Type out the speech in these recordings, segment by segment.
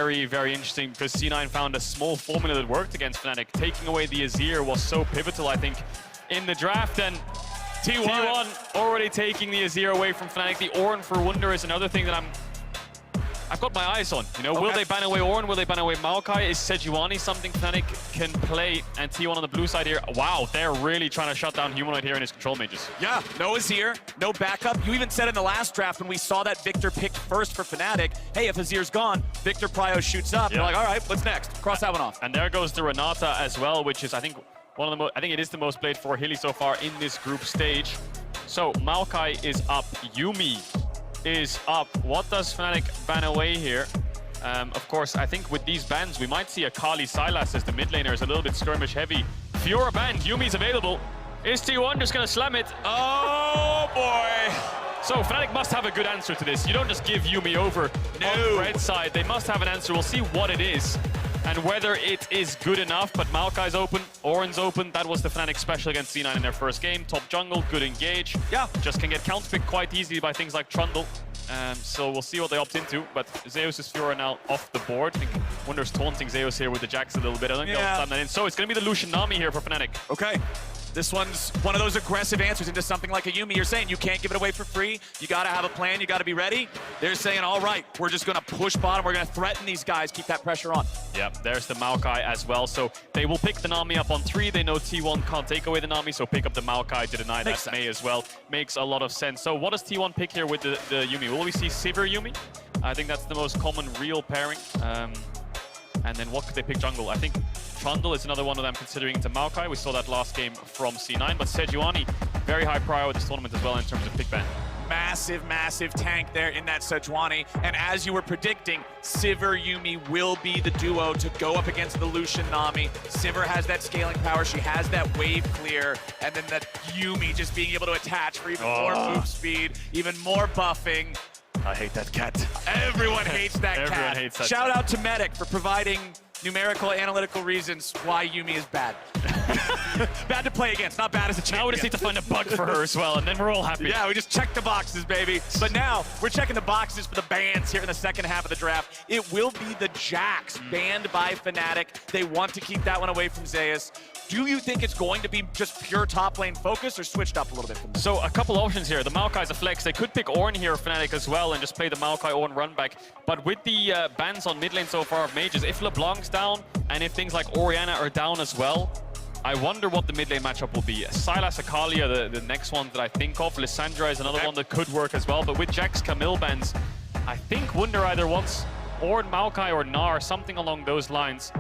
very, very interesting because C9 found a small formula that worked against Fnatic. Taking away the Azir was so pivotal, I think, in the draft. And T1 already taking the Azir away from Fnatic. The Oren for Wunder is another thing that I've got my eyes on. You know, will they ban away Oren? Will they ban away Maokai? Is Sejuani something Fnatic can play? And T1 on the blue side here. Wow, they're really trying to shut down Humanoid here in his control mages. Yeah, no Azir, no backup. You even said in the last draft when we saw that Victor picked first for Fnatic, hey, if Azir's gone, Victor Prio shoots up. You're like, all right, what's next? Cross that one off. And there goes the Renata as well, which is, I think, one of the I think it is the most played for Hilly so far in this group stage. So Maokai is up. Yuumi is up. What does Fnatic ban away here? Of course, I think with these bans, we might see a Kali Sylas as the mid laner is a little bit skirmish heavy. Fiora banned, Yuumi's available. Is T1 just gonna slam it? Oh boy! So Fnatic must have a good answer to this. You don't just give Yuumi over on the red side. They must have an answer. We'll see what it is and whether it is good enough. But Maokai's open, Oren's open. That was the Fnatic special against C9 in their first game. Top jungle, good engage. Yeah, just can get counterpicked quite easily by things like Trundle. So we'll see what they opt into, but Zeus' Fiora now off the board. I think Wunder's taunting Zeus here with the Jax a little bit. I think they'll slam that in. So it's going to be the Lucian Nami here for Fnatic. Okay. This one's one of those aggressive answers into something like a Yuumi. You're saying you can't give it away for free. You got to have a plan. You got to be ready. They're saying, all right, we're just going to push bottom. We're going to threaten these guys. Keep that pressure on. Yep, there's the Maokai as well. So they will pick the Nami up on 3. They know T1 can't take away the Nami, so pick up the Maokai to deny that May as well. Makes a lot of sense. So what does T1 pick here with the Yuumi? Will we see Sivir Yuumi? I think that's the most common real pairing. And then what could they pick jungle? I think Trundle is another one of them considering into Maokai. We saw that last game from C9, but Sejuani, very high prior with this tournament as well in terms of pick ban. Massive, massive tank there in that Sejuani. And as you were predicting, Sivir Yuumi will be the duo to go up against the Lucian Nami. Sivir has that scaling power. She has that wave clear. And then that Yuumi just being able to attach for even more move speed, even more buffing. I hate that cat. Everyone hates that cat. Everyone hates that Shout out to Medic for providing numerical, analytical reasons why Yuumi is bad. Bad to play against, not bad as a champion. Now we just need to find a bug for her as well, and then we're all happy. Yeah, we just check the boxes, baby. But now, we're checking the boxes for the bans here in the second half of the draft. It will be the Jax banned by Fnatic. They want to keep that one away from Zeus. Do you think it's going to be just pure top lane focus or switched up a little bit from this? So a couple options here. The Maokai's a flex. They could pick Ornn here, Fnatic as well, and just play the Maokai Ornn run back. But with the bans on mid lane so far of mages, if LeBlanc's down and if things like Orianna are down as well, I wonder what the mid lane matchup will be. Sylas Akalia, the next one that I think of. Lissandra is another one that could work as well. But with Jax Camille bans, I think Wunder either wants Ornn, Maokai, or Gnar, something along those lines.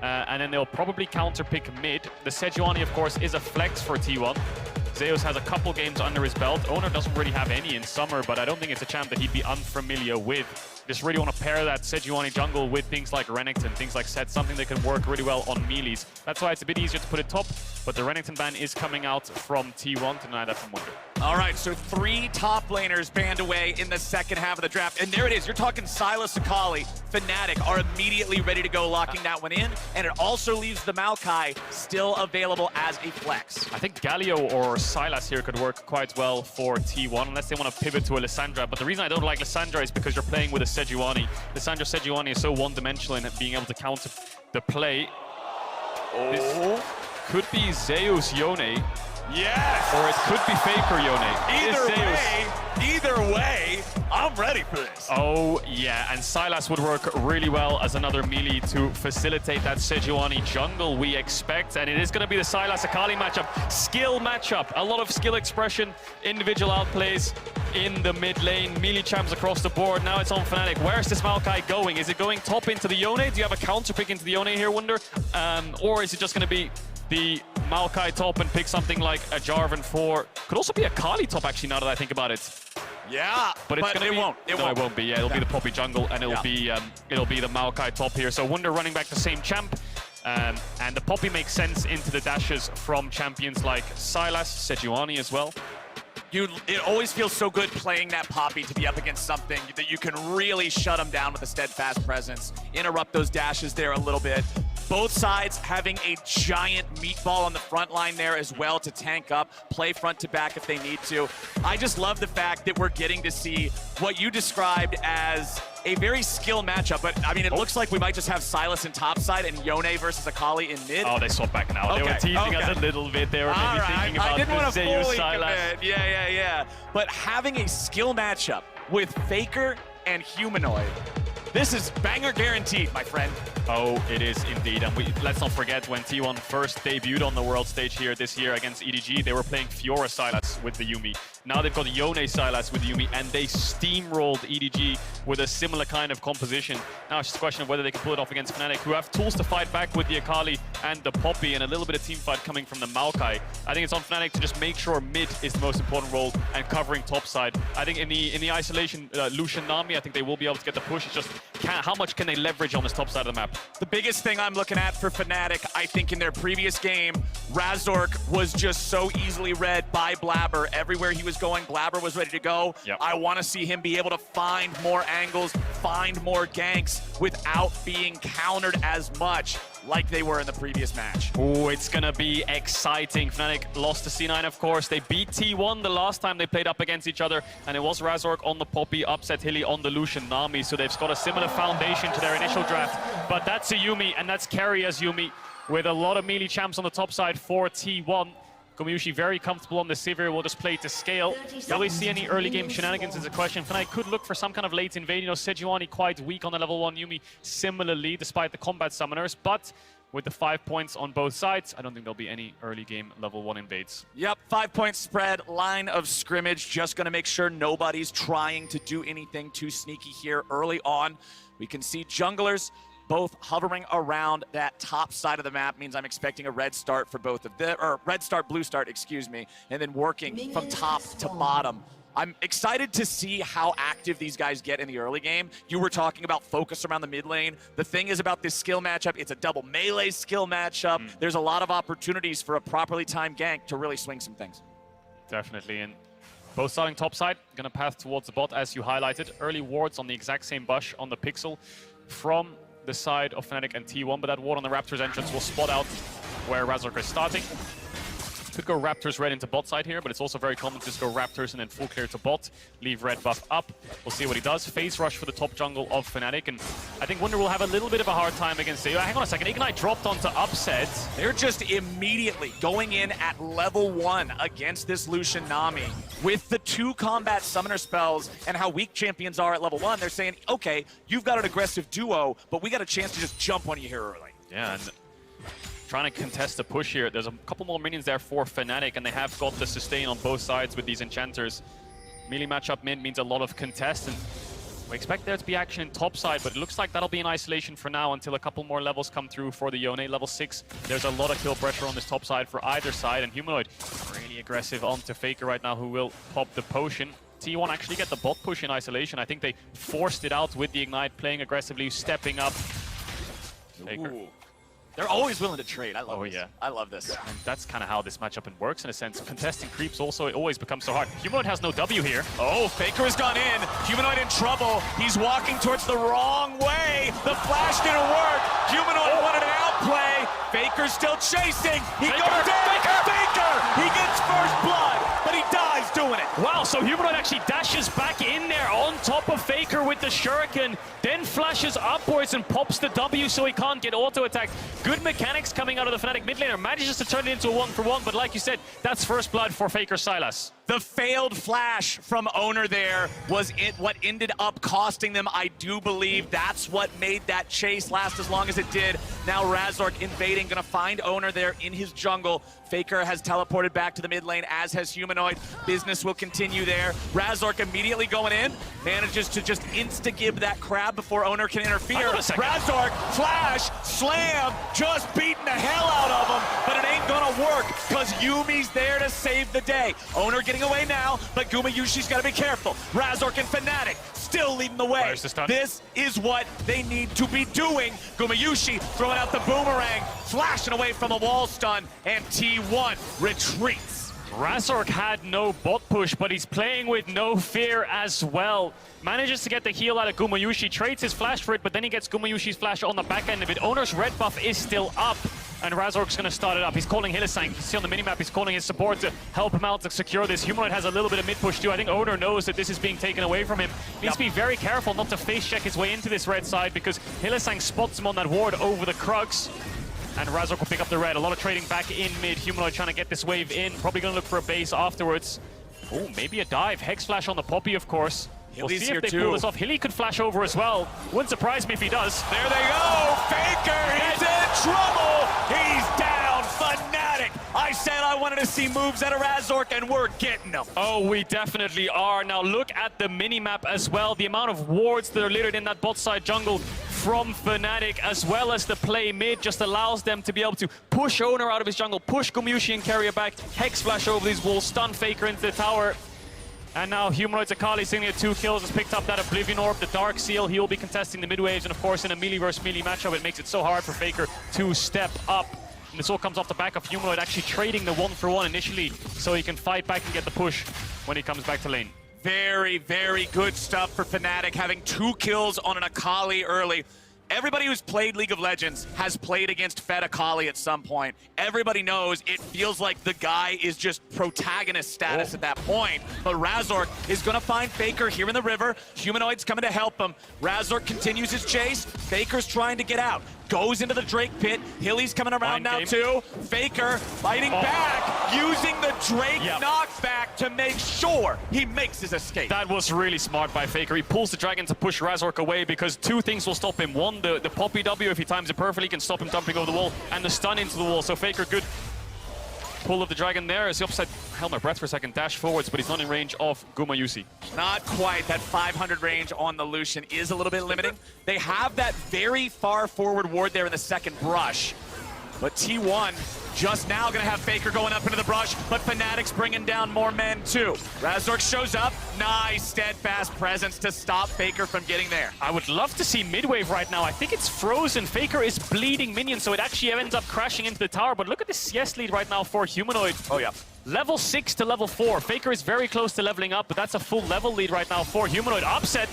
And then they'll probably counter-pick mid. The Sejuani, of course, is a flex for T1. Zeus has a couple games under his belt. Oner doesn't really have any in summer, but I don't think it's a champ that he'd be unfamiliar with. Just really want to pair that Sejuani jungle with things like Renekton, things like Set, something that can work really well on melees. That's why it's a bit easier to put it top, but the Renekton ban is coming out from T1 to deny that from Wunder. All right, so 3 top laners banned away in the second half of the draft. And there it is. You're talking Sylas Akali. Fnatic are immediately ready to go, locking that one in. And it also leaves the Maokai still available as a flex. I think Galio or Sylas here could work quite well for T1, unless they want to pivot to a Lissandra. But the reason I don't like Lissandra is because you're playing with a Sejuani. Lissandra Sejuani is so one-dimensional in being able to counter the play. This could be Zeus Yone. Yes! Or it could be Faker Yone. Either way, I'm ready for this. Oh, yeah, and Sylas would work really well as another melee to facilitate that Sejuani jungle we expect. And it is going to be the Sylas Akali matchup. Skill matchup. A lot of skill expression, individual outplays in the mid lane. Melee champs across the board. Now it's on Fnatic. Where's this Maokai going? Is it going top into the Yone? Do you have a counter pick into the Yone here, Wunder? Or is it just going to be the Maokai top and pick something like a Jarvan 4? Could also be a Kali top, actually, now that I think about it. Yeah, but it's gonna be, won't. It won't be. Yeah, it'll be the Poppy jungle, and it'll be the Maokai top here. So Wunder running back the same champ, and the Poppy makes sense into the dashes from champions like Sylas, Sejuani as well. It always feels so good playing that Poppy to be up against something that you can really shut them down with a steadfast presence, interrupt those dashes there a little bit. Both sides having a giant meatball on the front line there as well to tank up, play front to back if they need to. I just love the fact that we're getting to see what you described as a very skill matchup, but I mean, it looks like we might just have Silas in top side and Yone versus Akali in mid. Oh, they swap back now. They were teasing us a little bit. They were maybe thinking about I didn't want to Zeus fully Silas. commit. Yeah. But having a skill matchup with Faker and Humanoid, this is banger guaranteed, my friend. Oh, it is indeed. And let's not forget when T1 first debuted on the world stage here this year against EDG, they were playing Fiora Sylas with the Yuumi. Now they've got Yone Sylas with the Yuumi, and they steamrolled EDG with a similar kind of composition. Now it's just a question of whether they can pull it off against Fnatic, who have tools to fight back with the Akali and the Poppy, and a little bit of team fight coming from the Maokai. I think it's on Fnatic to just make sure mid is the most important role and covering top side. I think in the isolation, Lucian Nami, I think they will be able to get the push. It's just how much can they leverage on this top side of the map? The biggest thing I'm looking at for Fnatic, I think in their previous game, Razork was just so easily read by Blabber. Everywhere he was going, Blabber was ready to go. Yep. I want to see him be able to find more angles, find more ganks without being countered as much like they were in the previous match. Oh, it's gonna be exciting. Fnatic lost to C9, of course. They beat T1 the last time they played up against each other, and it was Razork on the Poppy, upset Hilly on the Lucian Nami, so they've got a similar foundation to their initial draft. But that's a Yuumi, and that's carry as Yuumi, with a lot of melee champs on the top side for T1. Gumayusi very comfortable on the Sivir, will just play to scale. Will we see any early game shenanigans is a question. Fnatic could look for some kind of late invade. You know, Sejuani quite weak on the level 1 Yuumi similarly, despite the combat summoners. But with the 5 points on both sides, I don't think there'll be any early game level 1 invades. Yep, 5-point spread, line of scrimmage, just gonna make sure nobody's trying to do anything too sneaky here early on. We can see junglers both hovering around that top side of the map. Means I'm expecting a red start for both of them, or red start, blue start, excuse me, and then working from top to bottom. I'm excited to see how active these guys get in the early game. You were talking about focus around the mid lane. The thing is about this skill matchup, it's a double melee skill matchup. There's a lot of opportunities for a properly timed gank to really swing some things. Definitely, and both starting top side, gonna path towards the bot as you highlighted. Early wards on the exact same bush on the Pixel from the side of Fnatic and T1, but that ward on the Raptors entrance will spot out where Razork is starting. Could go Raptors red into bot side here, but it's also very common to just go Raptors and then full clear to bot, leave red buff up. We'll see what he does. Phase rush for the top jungle of Fnatic, and I think Wunder will have a little bit of a hard time against Zeus. Hang on a second, Ignite dropped onto upset. They're just immediately going in at level 1 against this Lucian Nami. With the 2 combat summoner spells and how weak champions are at level 1, they're saying, okay, you've got an aggressive duo, but we got a chance to just jump on you here early. Yeah, and trying to contest the push here. There's a couple more minions there for Fnatic, and they have got the sustain on both sides with these enchanters. Melee matchup mid means a lot of contest, and we expect there to be action in top side, but it looks like that'll be in isolation for now until a couple more levels come through for the Yone. Level 6, there's a lot of kill pressure on this top side for either side, and Humanoid really aggressive onto Faker right now, who will pop the potion. T1 actually get the bot push in isolation. I think they forced it out with the Ignite, playing aggressively, stepping up. Faker. Ooh. They're always willing to trade. I love this. Yeah. I love this. And that's kind of how this matchup works in a sense. Contesting creeps also, it always becomes so hard. Humanoid has no W here. Oh, Faker has gone in. Humanoid in trouble. He's walking towards the wrong way. The flash didn't work. Humanoid wanted an outplay. Faker's still chasing. He goes down. Faker! He gets first blood, but he dies doing it. Wow, so Humanoid actually dashes back in there on top of Faker with the Shuriken, then flashes upwards and pops the W so he can't get auto-attacked. Good mechanics coming out of the Fnatic mid laner. Manages to turn it into a 1-for-1, but like you said, that's first blood for Faker Sylas. The failed flash from Oner there was what ended up costing them. I do believe that's what made that chase last as long as it did. Now Razork invading, gonna find Oner there in his jungle. Faker has teleported back to the mid lane, as has Humanoid. Business will continue there. Razork immediately going in, manages to just insta-gib that crab before Oner can interfere. Razork, flash, slam, just beating the hell out of him, but it ain't gonna work, because Yumi's there to save the day. Oner getting away now, but Gumayushi's gotta be careful. Razork and Fnatic still leading the way. This is what they need to be doing. Gumayusi throwing out the boomerang, flashing away from a wall stun, and T1 retreats. Razork had no bot push, but he's playing with no fear as well. Manages to get the heal out of Gumayusi, trades his flash for it, but then he gets Gumayushi's flash on the back end of it. Oner's red buff is still up. and Razork's going to start it up. He's calling Hylissang. You see on the minimap, he's calling his support to help him out to secure this. Humanoid has a little bit of mid-push too. I think Oner knows that this is being taken away from him. Needs to be very careful not to face-check his way into this red side, because Hylissang spots him on that ward over the Krugs. And Razork will pick up the red. A lot of trading back in mid. Humanoid trying to get this wave in. Probably going to look for a base afterwards. Oh, maybe a dive. Hex flash on the Poppy, of course. We'll see if they pull this off. Hilly could flash over as well. Wouldn't surprise me if he does. There they go! Faker, he's in trouble! He's down! Fnatic! I said I wanted to see moves out of Razork, and we're getting them. Oh, we definitely are. Now look at the mini-map as well. The amount of wards that are littered in that bot side jungle from Fnatic, as well as the play mid, just allows them to be able to push Oner out of his jungle, push Gumayusi and carrier back, Hex flash over these walls, stun Faker into the tower. And now Humanoid's Akali sitting at 2 kills, has picked up that Oblivion Orb, the Dark Seal. He'll be contesting the mid waves, and of course in a melee versus melee matchup, it makes it so hard for Faker to step up. And this all comes off the back of Humanoid actually trading the 1-for-1 initially, so he can fight back and get the push when he comes back to lane. Very, very good stuff for Fnatic, having 2 kills on an Akali early. Everybody who's played League of Legends has played against Fed Akali at some point. Everybody knows it feels like the guy is just protagonist status at that point. But Razork is going to find Faker here in the river. Humanoid's coming to help him. Razork continues his chase. Faker's trying to get out. Goes into the Drake pit. Hilly's coming around now too. Faker fighting back, using the Drake knockback to make sure he makes his escape. That was really smart by Faker. He pulls the dragon to push Razork away, because 2 things will stop him. One, the Poppy W, if he times it perfectly, can stop him dumping over the wall, and the stun into the wall. So Faker, good pull of the dragon there. As the upside held my breath for a second, dash forwards, but he's not in range of Gumayusi. Not quite. That 500 range on the Lucian is a little bit limiting. They have that very far forward ward there in the second brush. But T1 just now going to have Faker going up into the brush, but Fnatic's bringing down more men too. Razork shows up. Nice steadfast presence to stop Faker from getting there. I would love to see mid-wave right now. I think it's frozen. Faker is bleeding minions, so it actually ends up crashing into the tower. But look at this CS lead right now for Humanoid. Oh, yeah. Level 6 to level 4. Faker is very close to leveling up, but that's a full level lead right now for Humanoid. Upset.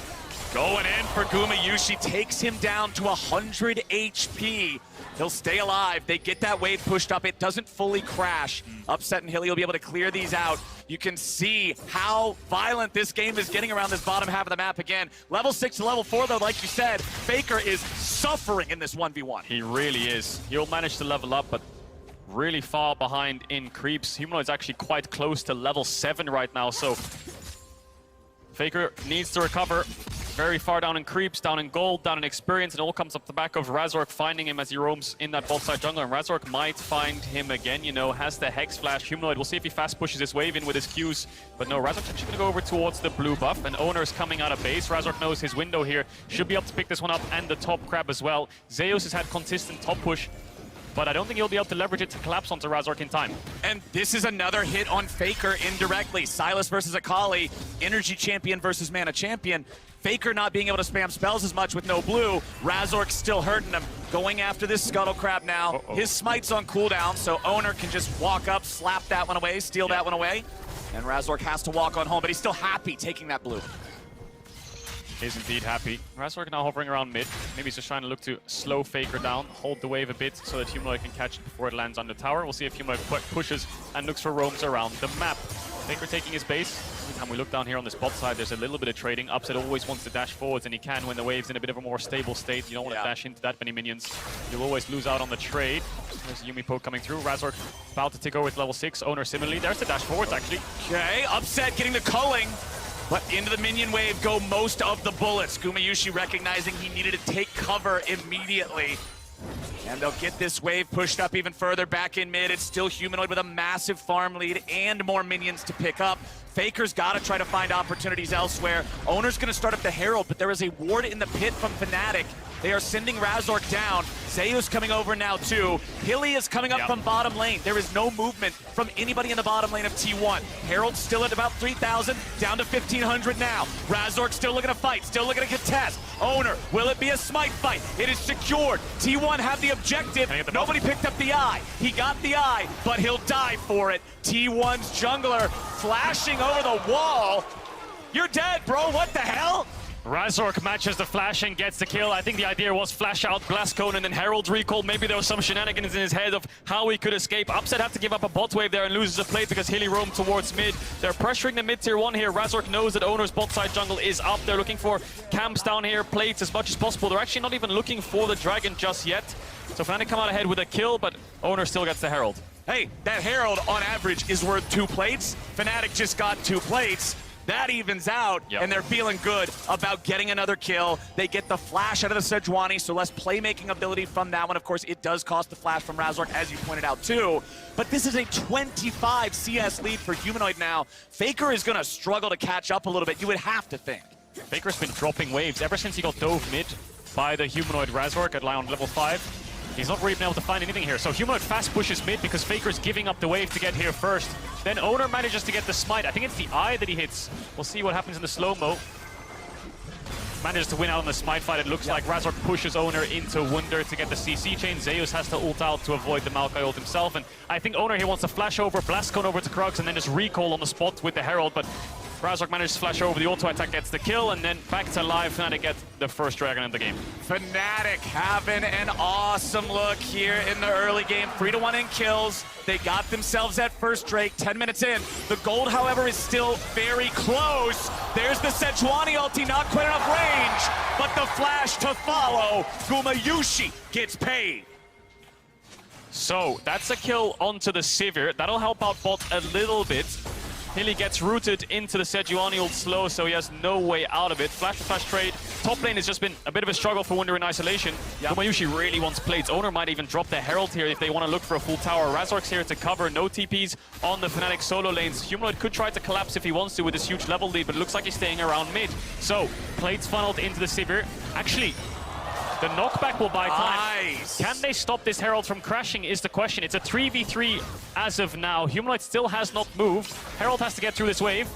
Going in for Gumayusi, takes him down to 100 HP. He'll stay alive. They get that wave pushed up. It doesn't fully crash. Upset and Hilly will be able to clear these out. You can see how violent this game is getting around this bottom half of the map again. Level 6 to level 4, though, like you said, Faker is suffering in this 1v1. He really is. He'll manage to level up, but really far behind in creeps. Humanoid's actually quite close to level 7 right now, so Faker needs to recover. Very far down in creeps, down in gold, down in experience, and it all comes off the back of Razork finding him as he roams in that bot side jungle. And Razork might find him again, you know, has the Hex Flash. Humanoid, we'll see if he fast pushes his wave in with his Qs. But no, Razork's actually gonna go over towards the blue buff, and Oner's coming out of base. Razork knows his window here, should be able to pick this one up, and the top crab as well. Zeus has had consistent top push, but I don't think he'll be able to leverage it to collapse onto Razork in time. And this is another hit on Faker indirectly. Sylas versus Akali, Energy Champion versus Mana Champion. Faker not being able to spam spells as much with no blue. Razork still hurting him. Going after this Scuttle Crab now. His smite's on cooldown, so Oner can just walk up, slap that one away, steal that one away. And Razork has to walk on home, but he's still happy taking that blue. Is indeed happy. Razork now hovering around mid. Maybe he's just trying to look to slow Faker down, hold the wave a bit so that Humanoid can catch it before it lands on the tower. We'll see if Humanoid pushes and looks for roams around the map. Faker taking his base. Every time we look down here on the spot side, there's a little bit of trading. Upset always wants to dash forwards, and he can when the wave's in a bit of a more stable state. You don't want to dash into that many minions. You'll always lose out on the trade. There's a Yumi poke coming through. Razork about to take over with level 6. Oner similarly. There's the dash forwards, actually. Okay, Upset getting the culling. But into the minion wave go most of the bullets. Gumayusi recognizing he needed to take cover immediately. And they'll get this wave pushed up even further back in mid. It's still Humanoid with a massive farm lead and more minions to pick up. Faker's got to try to find opportunities elsewhere. Oner's going to start up the Herald, but there is a ward in the pit from Fnatic. They are sending Razork down. Zeus coming over now too. Hilly is coming up from bottom lane. There is no movement from anybody in the bottom lane of T1. Herald's still at about 3,000, down to 1,500 now. Razork still looking to fight, still looking to contest. Oner, will it be a smite fight? It is secured. T1 have the objective. Nobody picked up the eye. He got the eye, but he'll die for it. T1's jungler flashing over the wall. You're dead, bro. What the hell? Razork matches the flash and gets the kill. I think the idea was flash out Blastcone and then Herald's recall. Maybe there was some shenanigans in his head of how he could escape. Upset had to give up a bot wave there and loses a plate because Hilly roamed towards mid. They're pressuring the mid tier 1 here. Razork knows that Oner's bot side jungle is up. They're looking for camps down here, plates as much as possible. They're actually not even looking for the dragon just yet. So Fnatic come out ahead with a kill, but Oner still gets the Herald. Hey, that Herald on average is worth 2 plates. Fnatic just got 2 plates. That evens out, and they're feeling good about getting another kill. They get the flash out of the Sejuani, so less playmaking ability from that one. Of course, it does cost the flash from Razork, as you pointed out, too. But this is a 25 CS lead for Humanoid now. Faker is going to struggle to catch up a little bit, you would have to think. Faker's been dropping waves ever since he got dove mid by the Humanoid Razork at Lion level 5. He's not really been able to find anything here. So Humanoid fast pushes mid because Faker's giving up the wave to get here first. Then Oner manages to get the smite. I think it's the eye that he hits. We'll see what happens in the slow-mo. Manages to win out on the smite fight. It looks like Razork pushes Oner into Wunder to get the CC chain. Zeus has to ult out to avoid the Maokai ult himself. And I think Oner here wants to flash over, Blastcone over to Krugs, and then just recall on the spot with the Herald. But Razork manages to flash over, the auto attack gets the kill, and then back to live, Fnatic get the first dragon of the game. Fnatic having an awesome look here in the early game. 3-1 in kills. They got themselves that first Drake 10 minutes in. The gold, however, is still very close. There's the Sejuani ulti, not quite enough range, but the flash to follow. Gumayusi gets paid. So that's a kill onto the Sivir. That'll help out bot a little bit. Hilly gets rooted into the Sejuani ult slow, so he has no way out of it. Flash to flash trade. Top lane has just been a bit of a struggle for Wunder in isolation. Gumayusi really wants plates. Oner might even drop the Herald here if they want to look for a full tower. Razork's here to cover. No TPs on the Fnatic solo lanes. Humanoid could try to collapse if he wants to with this huge level lead, but it looks like he's staying around mid. So, plates funneled into the Sivir. Actually, the knockback will buy time. Nice. Can they stop this Herald from crashing is the question. It's a 3v3 as of now. Humanoid still has not moved. Herald has to get through this wave.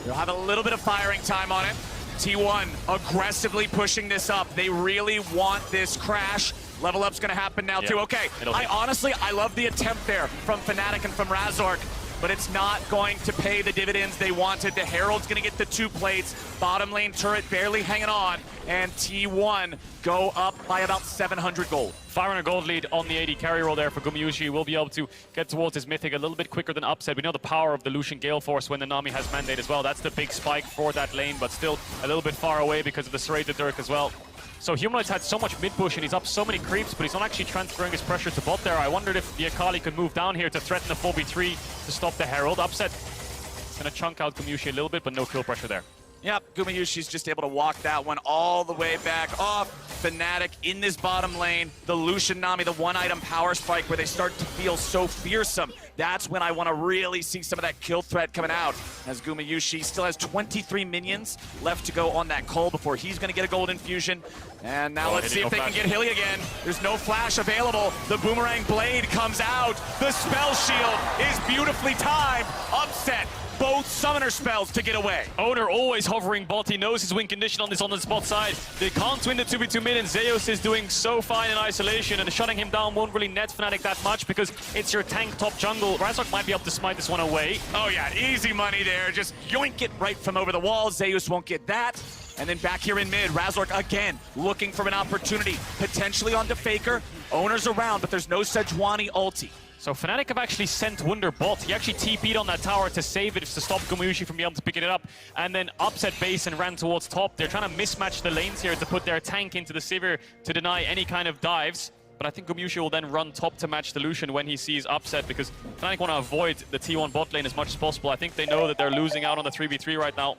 They'll have a little bit of firing time on it. T1 aggressively pushing this up. They really want this crash. Level up's gonna happen now too. Okay, I love the attempt there from Fnatic and from Razork, but it's not going to pay the dividends they wanted. The Herald's gonna get the 2 plates. Bottom lane turret barely hanging on, and T1 go up by about 700 gold. 500 gold lead on the AD carry roll there for Gumayusi. Will be able to get towards his mythic a little bit quicker than Upset. We know the power of the Lucian Gale Force when the Nami has mandate as well. That's the big spike for that lane, but still a little bit far away because of the serrated Dirk as well. So Humanoid's had so much mid-push and he's up so many creeps, but he's not actually transferring his pressure to bot there. I wondered if the Akali could move down here to threaten the 4v3 to stop the Herald. Upset is going to chunk out Gumayusi a little bit, but no kill pressure there. Yep, Gumayushi's just able to walk that one all the way back off. Fnatic in this bottom lane. The Lucian Nami, the 1-item power spike where they start to feel so fearsome. That's when I want to really see some of that kill threat coming out. As Gumayusi still has 23 minions left to go on that Cole before he's going to get a gold infusion. And now let's see if they can get Hilly again. There's no flash available. The Boomerang Blade comes out. The spell shield is beautifully timed. Upset. Both summoner spells to get away. Oner always hovering bot. He knows his win condition on the spot side. They can't win the 2v2 mid, and Zeus is doing so fine in isolation, and shutting him down won't really net Fnatic that much because it's your tank top jungle. Razork might be able to smite this one away. Oh yeah, easy money there. Just yoink it right from over the wall. Zeus won't get that. And then back here in mid, Razork again looking for an opportunity, potentially onto Faker. Oner's around, but there's no Sejuani ulti. So Fnatic have actually sent Wunder bot. He actually TP'd on that tower to save it, to stop Gumayusi from being able to pick it up, and then upset base and ran towards top. They're trying to mismatch the lanes here to put their tank into the Sivir to deny any kind of dives. But I think Gumayusi will then run top to match the Lucian when he sees upset, because Fnatic want to avoid the T1 bot lane as much as possible. I think they know that they're losing out on the 3v3 right now,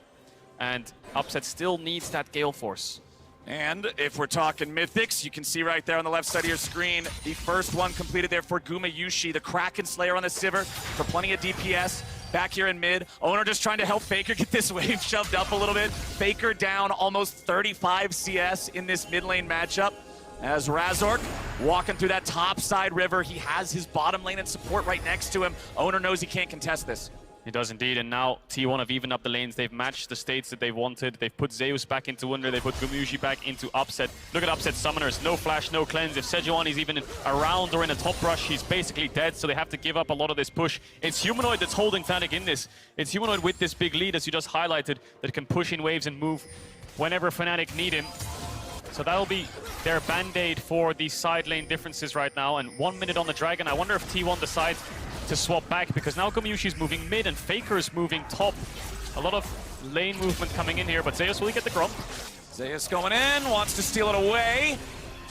and upset still needs that Gale Force. And if we're talking mythics, you can see right there on the left side of your screen, the first one completed there for Gumayusi, the Kraken Slayer on the Sivir for plenty of DPS. Back here in mid, Oner just trying to help Faker get this wave shoved up a little bit. Faker down almost 35 CS in this mid lane matchup. As Razork walking through that top side river, he has his bottom lane and support right next to him. Oner knows he can't contest this. He does indeed, and now T1 have evened up the lanes. They've matched the states that they've wanted. They've put Zeus back into Wunder. They put Gumayusi back into Upset. Look at Upset summoners. No flash, no cleanse. If Sejuani's even around or in a top rush, he's basically dead, so they have to give up a lot of this push. It's Humanoid that's holding Fnatic in this. It's Humanoid with this big lead, as you just highlighted, that can push in waves and move whenever Fnatic need him. So that'll be their band-aid for the side lane differences right now. And 1 minute on the Dragon. I wonder if T1 decides to swap back, because now Gumayusi's moving mid and Faker's moving top. A lot of lane movement coming in here, but Zeus, will he get the Gromp? Zeus going in, wants to steal it away.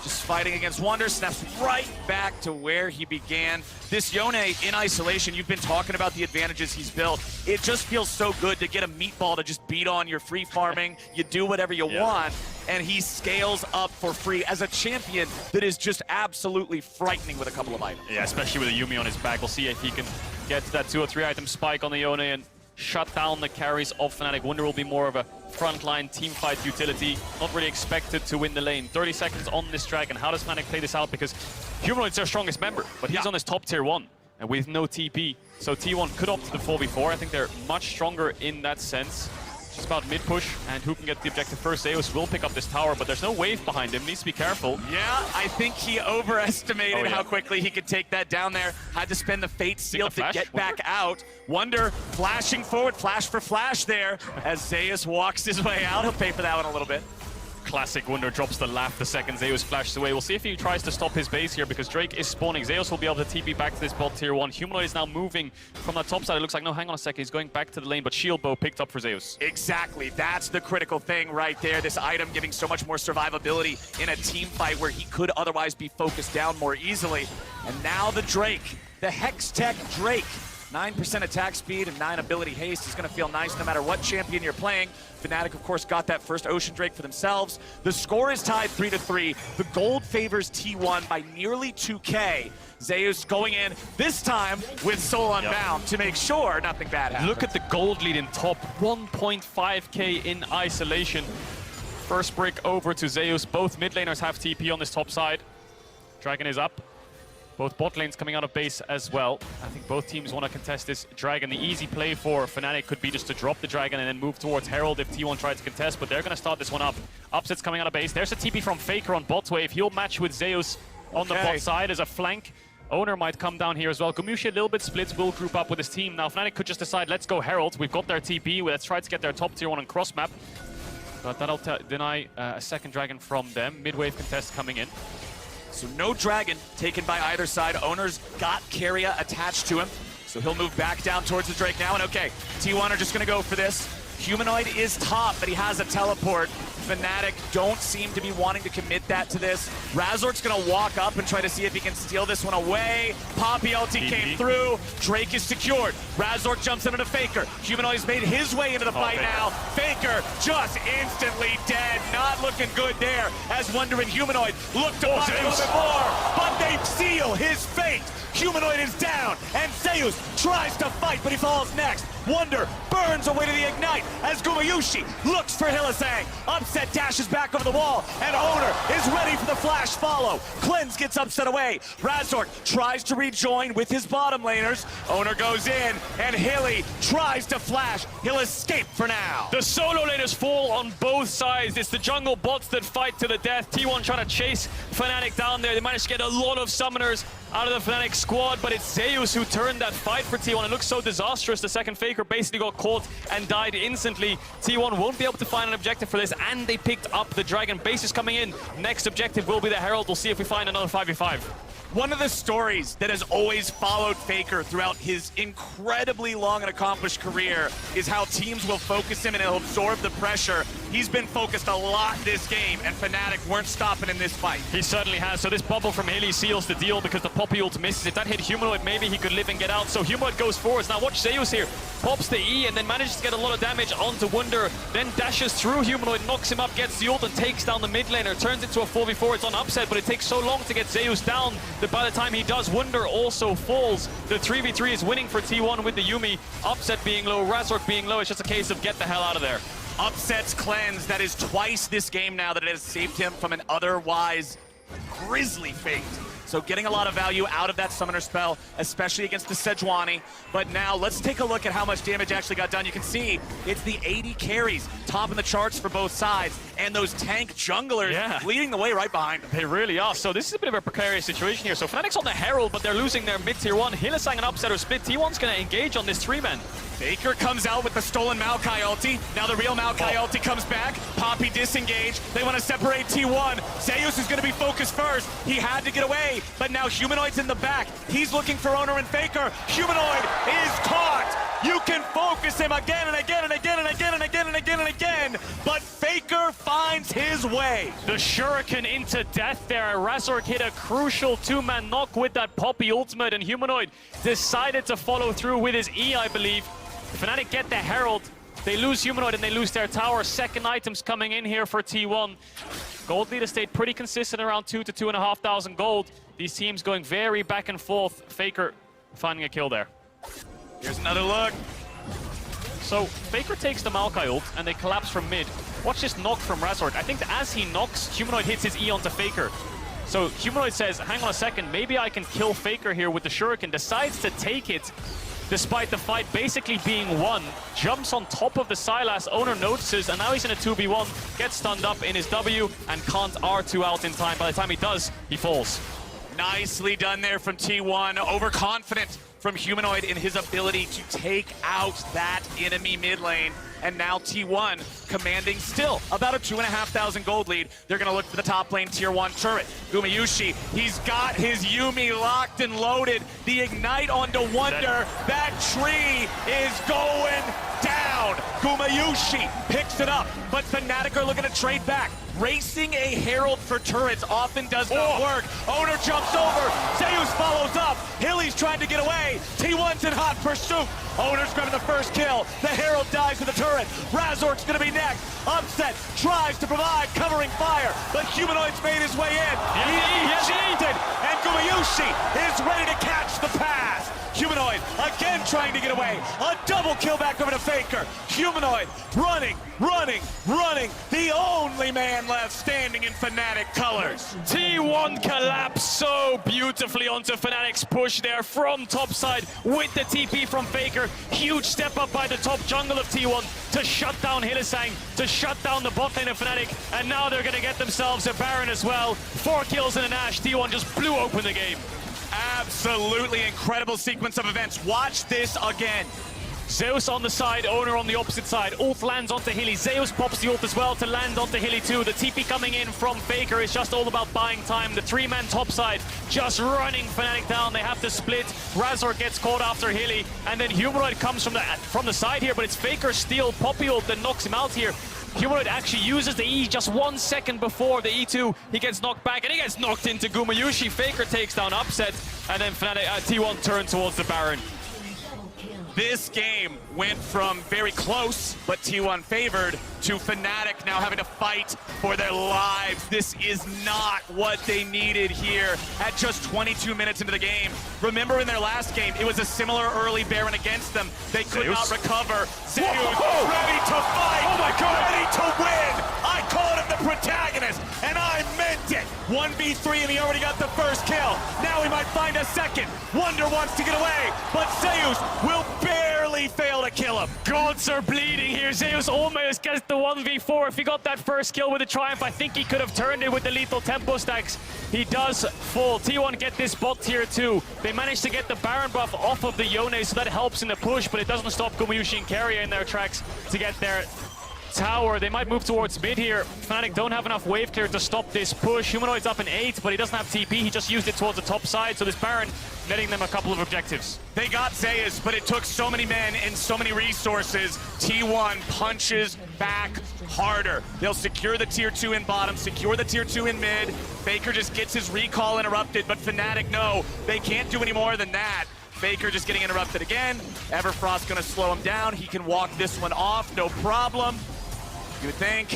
Just fighting against Wonder, snaps right back to where he began. This Yone in isolation, you've been talking about the advantages he's built. It just feels so good to get a meatball to just beat on your free farming. You do whatever you want, and he scales up for free as a champion that is just absolutely frightening with a couple of items. Yeah, especially with a Yuumi on his back. We'll see if he can get to that 2 or 3 item spike on the Yone and shut down the carries of Fnatic. Wonder will be more of a frontline teamfight utility. Not really expected to win the lane. 30 seconds on this Dragon. How does Fnatic play this out? Because Humanoid's their strongest member, but he's on his top tier 1 and with no TP. So T1 could opt to the 4v4. I think they're much stronger in that sense. Just about mid push, and who can get the objective first? Zeus will pick up this tower, but there's no wave behind him. Needs to be careful. Yeah, I think he overestimated how quickly he could take that down there. Had to spend the Fate Seal to get back out. Wonder flashing forward, flash for flash there as Zeus walks his way out. He'll pay for that one a little bit. Classic Wonder drops the laugh the second Zeus flashes away. We'll see if he tries to stop his base here, because Drake is spawning. Zeus will be able to TP back to this bot tier 1. Humanoid is now moving from the top side. It looks like, no, hang on a second, he's going back to the lane, but Shield Bow picked up for Zeus. Exactly, that's the critical thing right there. This item giving so much more survivability in a team fight where he could otherwise be focused down more easily. And now the Drake, the Hex Tech Drake. 9% attack speed and 9 ability haste is going to feel nice no matter what champion you're playing. Fnatic, of course, got that first Ocean Drake for themselves. The score is tied 3-3. The gold favors T1 by nearly 2K. Zeus going in, this time with Soul Unbound to make sure nothing bad happens. Look at the gold lead in top, 1.5K in isolation. First brick over to Zeus. Both mid laners have TP on this top side. Dragon is up. Both bot lanes coming out of base as well. I think both teams want to contest this Dragon. The easy play for Fnatic could be just to drop the Dragon and then move towards Herald if T1 tries to contest, but they're going to start this one up. Upset's coming out of base. There's a TP from Faker on bot wave. He'll match with Zeus on the bot side as a flank. Oner might come down here as well. Gumayusi a little bit split, will group up with his team. Now Fnatic could just decide, let's go Herald. We've got their TP. Let's try to get their top tier 1 on cross map. But that'll deny a second Dragon from them. Mid-wave contest coming in. So no Dragon taken by either side. Oner's got Keria attached to him, so he'll move back down towards the Drake now. And okay, T1 are just gonna go for this. Humanoid is top, but he has a teleport. Fnatic don't seem to be wanting to commit that to this. Razork's gonna walk up and try to see if he can steal this one away. Poppy ulti came through. Drake is secured. Razork jumps into Faker. Humanoid's made his way into the fight now. Faker just instantly dead. Not looking good there as Wonder and Humanoid look to fight a little bit more, but they seal his fate. Humanoid is down, and Zeus tries to fight, but he falls next. Wonder burns away to the Ignite as Gumayusi looks for Hylissang. Upset dashes back over the wall, and Oner is ready for the flash follow. Cleanse gets Upset away. Razork tries to rejoin with his bottom laners. Oner goes in, and Hilly tries to flash. He'll escape for now. The solo laners fall on both sides. It's the jungle bots that fight to the death. T1 trying to chase Fnatic down there. They managed to get a lot of summoners out of the Fnatic squad, but it's Zeus who turned that fight for T1. It looks so disastrous. The second Faker basically got caught and died instantly. T1 won't be able to find an objective for this, and they picked up the Dragon. Base is coming in. Next objective will be the Herald. We'll see if we find another 5v5. One of the stories that has always followed Faker throughout his incredibly long and accomplished career is how teams will focus him and he'll absorb the pressure. He's been focused a lot this game, and Fnatic weren't stopping in this fight. He certainly has. So this bubble from Hilly seals the deal because the Poppy ult misses. If that hit Humanoid, maybe he could live and get out. So Humanoid goes forwards. Now watch Zeus here. Pops the E and then manages to get a lot of damage onto Wonder. Then dashes through Humanoid, knocks him up, gets the ult and takes down the mid laner. Turns into a 4v4. It's on Upset, but it takes so long to get Zeus down that by the time he does, Wonder also falls. The 3v3 is winning for T1 with the Yuumi. Upset being low, Razork being low. It's just a case of get the hell out of there. Upset's cleanse, that is twice this game now that it has saved him from an otherwise grisly fate. So getting a lot of value out of that summoner spell, especially against the Sejuani. But now let's take a look at how much damage actually got done. You can see it's the 80 carries, topping the charts for both sides, and those tank junglers leading the way right behind them. They really are. So this is a bit of a precarious situation here. So Fnatic's on the Herald, but they're losing their mid-tier 1. Hylissang and Upset are split. T1's going to engage on this 3-man. Faker comes out with the stolen Maokai ulti. Now the real Maokai ulti comes back. Poppy disengaged. They want to separate T1. Zeus is going to be focused first. He had to get away, but now Humanoid's in the back. He's looking for Oner and Faker. Humanoid is caught. You can focus him again and again and again and again and again and again and again, but Faker finds his way. The Shuriken into death there. Razork hit a crucial two-man knock with that Poppy ultimate, and Humanoid decided to follow through with his E, I believe. Fnatic get the Herald. They lose Humanoid and they lose their tower. Second items coming in here for T1. Gold leader stayed pretty consistent around 2,000 to 2,500 gold. These teams going very back and forth. Faker finding a kill there. Here's another look. So Faker takes the Maokai ult and they collapse from mid. Watch this knock from Razork. I think that as he knocks, Humanoid hits his E onto Faker. So Humanoid says, hang on a second, maybe I can kill Faker here with the Shuriken. Decides to take it, despite the fight basically being won. Jumps on top of the Sylas, Oner notices, and now he's in a 2v1. Gets stunned up in his W and can't R2 out in time. By the time he does, he falls. Nicely done there from T1. Overconfident from Humanoid in his ability to take out that enemy mid lane. And now T1 commanding still about a 2,500 gold lead. They're going to look for the top lane tier 1 turret. Gumayusi, he's got his Yuumi locked and loaded. The ignite onto Wonder. That tree is going down. Gumayusi picks it up, but Fnatic are looking to trade back. Racing a Herald for turrets often does not work. Oner jumps over. Zeus follows up. Hilly's trying to get away. T1's in hot pursuit. Oner's grabbing the first kill. The Herald dies with the turret. Razork's gonna be next. Upset tries to provide covering fire, but Humanoid's made his way in. He ejected, and Gumayusi is ready to catch the pass. Humanoid again trying to get away. A double kill back over to Faker. Humanoid running, running, running. The only man left standing in Fnatic colors. T1 collapsed so beautifully onto Fnatic's push there from topside with the TP from Faker. Huge step up by the top jungle of T1 to shut down Hylissang, to shut down the bot lane of Fnatic, and now they're gonna get themselves a Baron as well. 4 kills and an Ashe. T1 just blew open the game. Absolutely incredible sequence of events. Watch this again. Zeus on the side, Oner on the opposite side. Ult lands onto Hilly. Zeus pops the ult as well to land onto Hilly too. The TP coming in from Faker is just all about buying time. The 3-man top side just running Fnatic down. They have to split. Razor gets caught after Hilly, and then Humanoid comes from the side here, but it's Faker's steal Poppy ult that knocks him out here. Humanoid actually uses the E just 1 second before the E2. He gets knocked back and he gets knocked into Gumayusi. Faker takes down Upset, and then Fnatic T1 turn towards the Baron. This game went from very close, but T1 favored, to Fnatic now having to fight for their lives. This is not what they needed here at just 22 minutes into the game. Remember in their last game, it was a similar early Baron against them. They could not recover. Zeus ready to fight, oh my God, ready to win. I called him the protagonist, and I meant it. 1v3 and he already got the first kill. Now he might find a second. Wonder wants to get away, but Zeus will barely fail to kill him. Gods are bleeding here. Zeus almost gets the 1v4. If he got that first kill with the Triumph, I think he could have turned it with the lethal tempo stacks. He does fall. T1 get this bot tier 2. They managed to get the Baron buff off of the Yone, so that helps in the push, but it doesn't stop Gumayusi and Carrier in their tracks to get their tower. They might move towards mid here. Fnatic don't have enough wave clear to stop this push. Humanoid's up in 8, but he doesn't have TP. He just used it towards the top side, so this Baron netting them a couple of objectives. They got Zeus, but it took so many men and so many resources. T1 punches back harder. They'll secure the tier 2 in bottom, secure the tier 2 in mid. Faker just gets his recall interrupted, but Fnatic know they can't do any more than that. Faker just getting interrupted again. Everfrost gonna slow him down. He can walk this one off, no problem. You would think,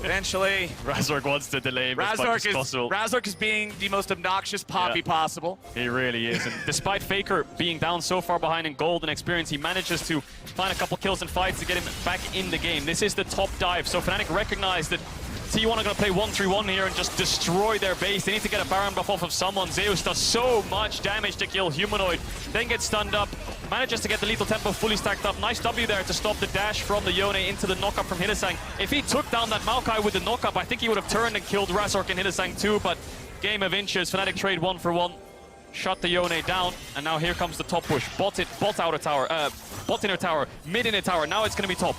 eventually. Razork wants to delay him as much as possible. Razork is being the most obnoxious Poppy possible. He really is. And despite Faker being down so far behind in gold and experience, he manages to find a couple kills and fights to get him back in the game. This is the top dive, so Fnatic recognize that T1 are going to play 1-3-1 here and just destroy their base. They need to get a Baron buff off of someone. Zeus does so much damage to kill Humanoid, then gets stunned up, manages to get the lethal tempo fully stacked up. Nice W there to stop the dash from the Yone into the knockup from Hylissang. If he took down that Maokai with the knockup, I think he would have turned and killed Razork and Hylissang too, but game of inches. Fnatic trade 1 for 1. shut the Yone down, and now here comes the top push. Bot outer tower, bot inner tower, mid inner tower. Now it's gonna be top.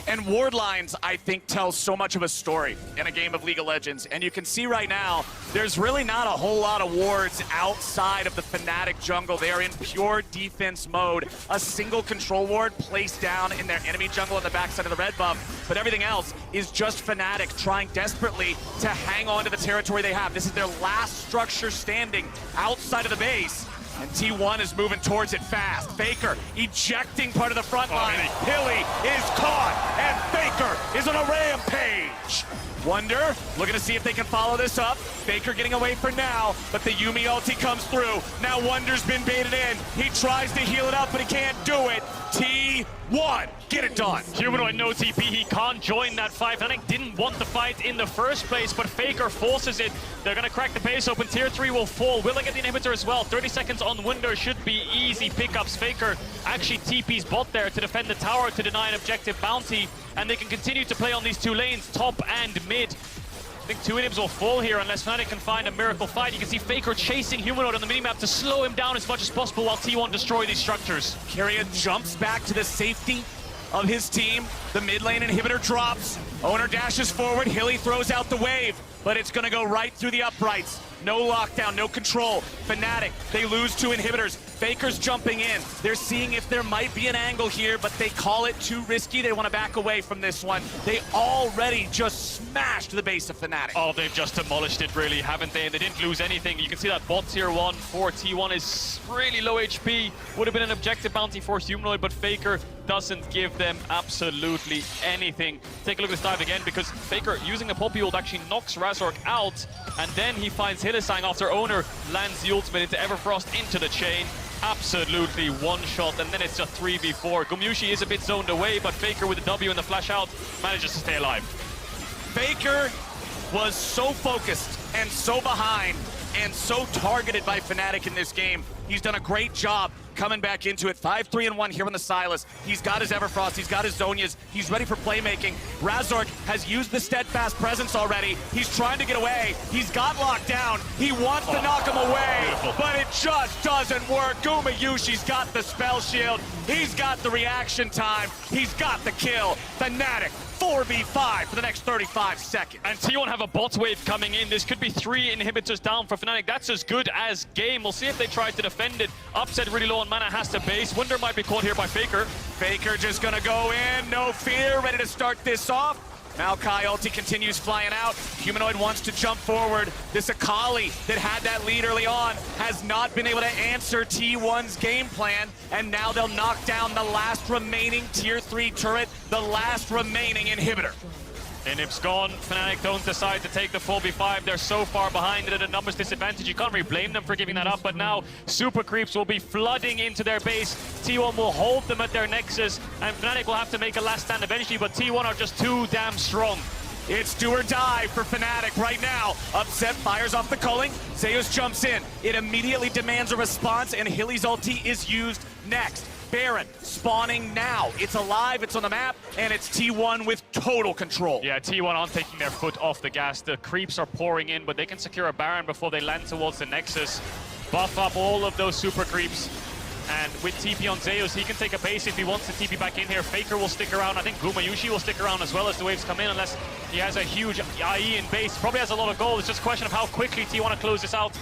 And ward lines, I think, tell so much of a story in a game of League of Legends. And you can see right now, there's really not a whole lot of wards outside of the Fnatic jungle. They are in pure defense mode. A single control ward placed down in their enemy jungle on the backside of the red buff. But everything else is just Fnatic trying desperately to hang on to the territory they have. This is their last structure standing outside of the base. And T1 is moving towards it fast. Faker ejecting part of the front line. Hilly is caught, and Faker is on a rampage. Wonder, looking to see if they can follow this up. Faker getting away for now, but the Yuumi ulti comes through. Now Wonder's been baited in. He tries to heal it up, but he can't do it. T1, get it done. Humanoid no TP, he can't join that fight. Fnatic didn't want the fight in the first place, but Faker forces it. They're gonna crack the base open. Tier 3 will fall. Will they get the inhibitor as well? 30 seconds on Wonder should be easy pickups. Faker actually TP's bot there to defend the tower to deny an objective bounty, and they can continue to play on these two lanes, top and mid. I think two inhibs will fall here unless Fnatic can find a miracle fight. You can see Faker chasing Humanoid on the minimap to slow him down as much as possible while T1 destroy these structures. Keria jumps back to the safety of his team. The mid lane inhibitor drops. Oner dashes forward. Hilly throws out the wave, but it's going to go right through the uprights. No lockdown, no control. Fnatic, they lose two inhibitors. Faker's jumping in. They're seeing if there might be an angle here, but they call it too risky. They want to back away from this one. They already just smashed the base of Fnatic. Oh, they've just demolished it, really, haven't they? And they didn't lose anything. You can see that bot tier 1 for T1 is really low HP. Would have been an objective bounty for Humanoid, but Faker doesn't give them absolutely anything. Take a look at this dive again, because Faker using the Poppy ult actually knocks Razork out, and then he finds Hylissang after Oner lands the ultimate into Everfrost into the chain. Absolutely one shot, and then it's a 3v4. Gumayusi is a bit zoned away, but Faker with the W and the flash out manages to stay alive. Faker was so focused and so behind and so targeted by Fnatic in this game. He's done a great job coming back into it. 5-3-1 here on the Sylas. He's got his Everfrost, he's got his Zhonyas, he's ready for playmaking. Razork has used the steadfast presence already. He's trying to get away. He's got locked down. He wants to knock him away, beautiful. but it just doesn't work. Gumayusi's got the spell shield. He's got the reaction time. He's got the kill. Fnatic 4v5 for the next 35 seconds. And T1 have a bot wave coming in. This could be 3 inhibitors down for Fnatic. That's as good as game. We'll see if they try to defend it. Upset really low on mana, has to base. Wonder might be caught here by Faker. Faker just gonna go in, no fear, ready to start this off. Maokai ulti continues flying out. Humanoid wants to jump forward. This Akali that had that lead early on has not been able to answer T1's game plan, and now they'll knock down the last remaining tier 3 turret, the last remaining inhibitor. Inhib's gone. Fnatic don't decide to take the 4v5. They're so far behind it at a numbers disadvantage. You can't really blame them for giving that up, but now super creeps will be flooding into their base. T1 will hold them at their nexus, and Fnatic will have to make a last stand eventually, but T1 are just too damn strong. It's do or die for Fnatic right now. Upset fires off the culling. Zeus jumps in. It immediately demands a response, and Hilly's ulti is used next. Baron spawning now. It's alive, it's on the map, and it's T1 with total control. Yeah, T1 aren't taking their foot off the gas. The creeps are pouring in, but they can secure a Baron before they land towards the Nexus. Buff up all of those super creeps. And with TP on Zeus, he can take a base if he wants to TP back in here. Faker will stick around. I think Gumayusi will stick around as well as the waves come in, unless he has a huge IE in base. Probably has a lot of gold. It's just a question of how quickly T1 want to close this out.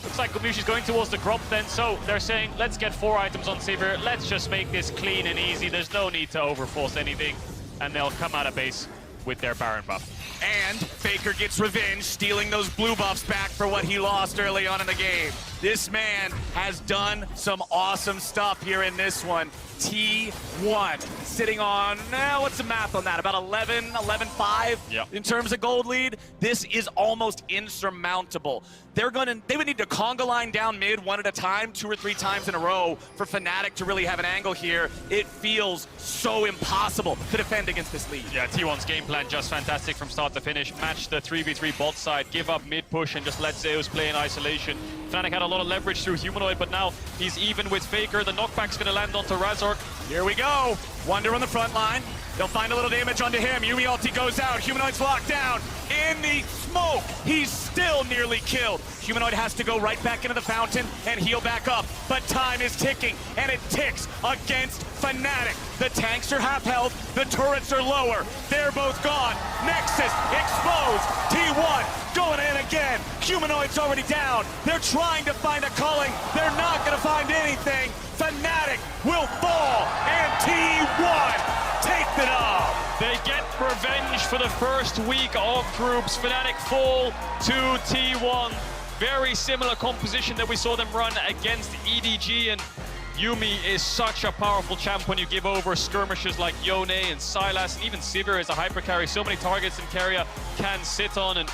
Looks like Gumayusi's going towards the Grop then, so they're saying, let's get 4 items on Sivir, let's just make this clean and easy, there's no need to overforce anything, and they'll come out of base with their Baron buff. And Faker gets revenge, stealing those blue buffs back for what he lost early on in the game. This man has done some awesome stuff here in this one. T1 sitting on, what's the math on that? About 11-5 Yep. in terms of gold lead. This is almost insurmountable. They would need to conga line down mid one at a time, 2 or 3 times in a row for Fnatic to really have an angle here. It feels so impossible to defend against this lead. Yeah, T1's game plan just fantastic from start to finish. Match the 3v3 bot side, give up mid push and just let Zeus play in isolation. Fnatic had a lot of leverage through Humanoid, but now he's even with Faker. The knockback's going to land onto Razork. Here we go. Wonder on the front line. They'll find a little damage onto him. Yumi ulti goes out. Humanoid's locked down. In the smoke, he's still nearly killed. Humanoid has to go right back into the fountain and heal back up. But time is ticking, and it ticks against Fnatic. The tanks are half health. The turrets are lower. They're both gone. Nexus exposed. T1 going in again. Humanoid's already down. They're trying to find a culling. They're not going to find anything. Fnatic will fall, and T1 take it up. They get revenge for the first week of groups. Fnatic fall to T1. Very similar composition that we saw them run against EDG, and Yumi is such a powerful champ when you give over skirmishers like Yone and Sylas, and even Sivir is a hyper carry. So many targets and Keria can sit on, and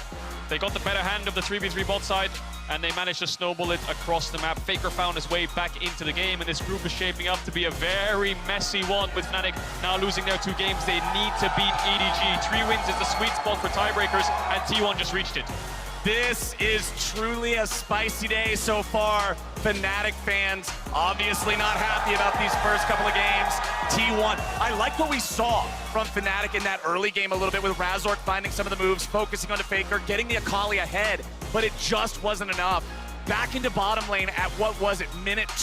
they got the better hand of the 3v3 bot side, and they managed to snowball it across the map. Faker found his way back into the game, and this group is shaping up to be a very messy one, with Fnatic now losing their 2 games. They need to beat EDG. 3 wins is the sweet spot for tiebreakers, and T1 just reached it. This is truly a spicy day so far. Fnatic fans obviously not happy about these first couple of games. T1, I like what we saw from Fnatic in that early game a little bit, with Razork finding some of the moves, focusing on the Faker, getting the Akali ahead, but it just wasn't enough. Back into bottom lane at, what was it, minute 2.